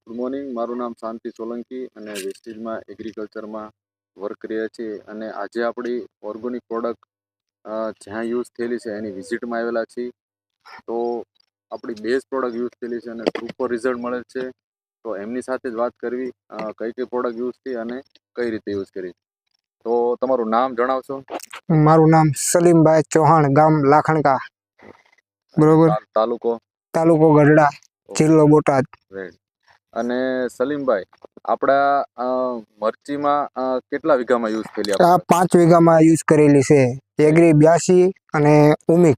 Good morning, મારું નામ શાંતિ સોલંકી અને વેસ્ટેજમાં એગ્રીકલ્ચરમાં વર્ક કરીએ છીએ. અને આજે આપણી ઓર્ગેનિક પ્રોડક્ટ જ્યાં યુઝ થયેલી છે એની વિઝિટમાં આવેલા છીએ. તો આપણી બેઝ પ્રોડક્ટ યુઝ થયેલી છે અને સુપર રિઝલ્ટ મળે છે. તો એમની સાથે જ વાત કરવી, કઈ કઈ પ્રોડક્ટ યુઝ થઈ અને કઈ રીતે યુઝ કરી. તો તમારું નામ જણાવશો? મારું નામ સલીમભાઈ ચૌહાણ, ગામ લાખણકા, બરોબર, તાલુકો તાલુકો ગઢડા, જિલ્લો બોટાદ. રેડ. અને સલીમભાઈ, આપણા મરચીમાં કેટલા વીઘામાં યુઝ થયેલી? આ 5 વીઘામાં યુઝ કરેલી છે. એગ્રી 82 અને ઉમિક.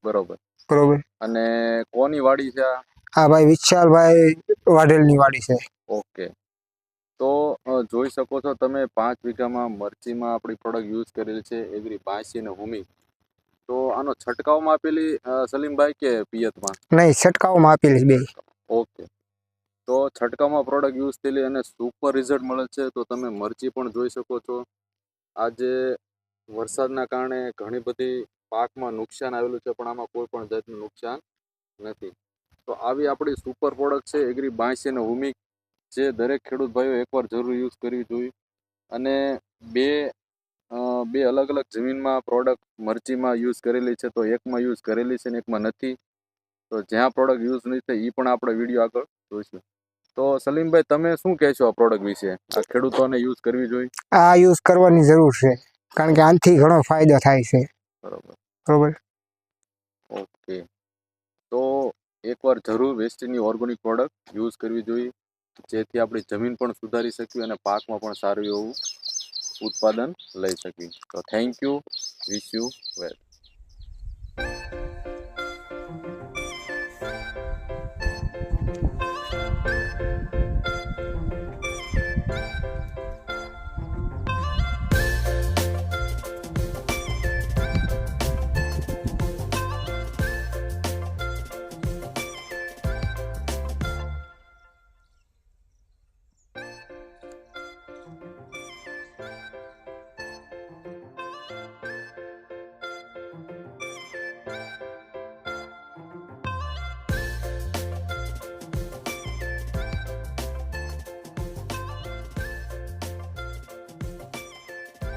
બરોબર. અને કોની વાડી છે આ ભાઈ વિશાલભાઈ વાઢેલની વાડી છે. ઓકે. તો જોઈ શકો છો તમે 5 વીઘામાં મરચીમાં આપણી પ્રોડક્ટ યુઝ કરેલી છે એગ્રી 82 અને હુમિક. તો આનો છંટકાવમાં આપેલી સલીમભાઈ કે પિયતમાં? નહીં, છંટકાવમાં આપેલી બે. ઓકે. તો છંટકાવમાં પ્રોડક્ટ યુઝ થયેલી અને સુપર રિઝલ્ટ મળે છે. તો તમે મરચી પણ જોઈ શકો છો. આજે વરસાદના કારણે ઘણી બધી પાકમાં નુકસાન આવેલું છે, પણ આમાં કોઈ પણ જાતનું નુકસાન નથી. તો આવી આપણી સુપર પ્રોડક્ટ છે એગ્રી 82 અને હુમિક, જે દરેક ખેડૂત ભાઈઓ એકવાર જરૂર યુઝ કરવી જોઈએ. અને બે અલગ અલગ જમીનમાં પ્રોડક્ટ મરચીમાં યુઝ કરેલી છે. તો એકમાં યુઝ કરેલી છે ને એકમાં નથી. તો જ્યાં પ્રોડક્ટ યુઝ નહીં થાય એ પણ આપણે વિડીયો આગળ જોઈશું. તો સલીમભાઈ, તમે શું કહેશો આ પ્રોડક્ટ વિશે? આ ખેડૂતોને યુઝ કરવી જોઈએ? આ યુઝ કરવાની જરૂર છે, કારણ કે આનાથી ઘણો ફાયદો થાય છે. બરોબર. ઓકે. તો એકવાર જરૂર વેસ્ટની ઓર્ગેનિક પ્રોડક્ટ યુઝ કરવી જોઈએ, જેથી આપણી જમીન પણ સુધારી શકીએ અને પાકમાં પણ સારું એવું ઉત્પાદન લઈ શકીએ. તો thank you, wish you well.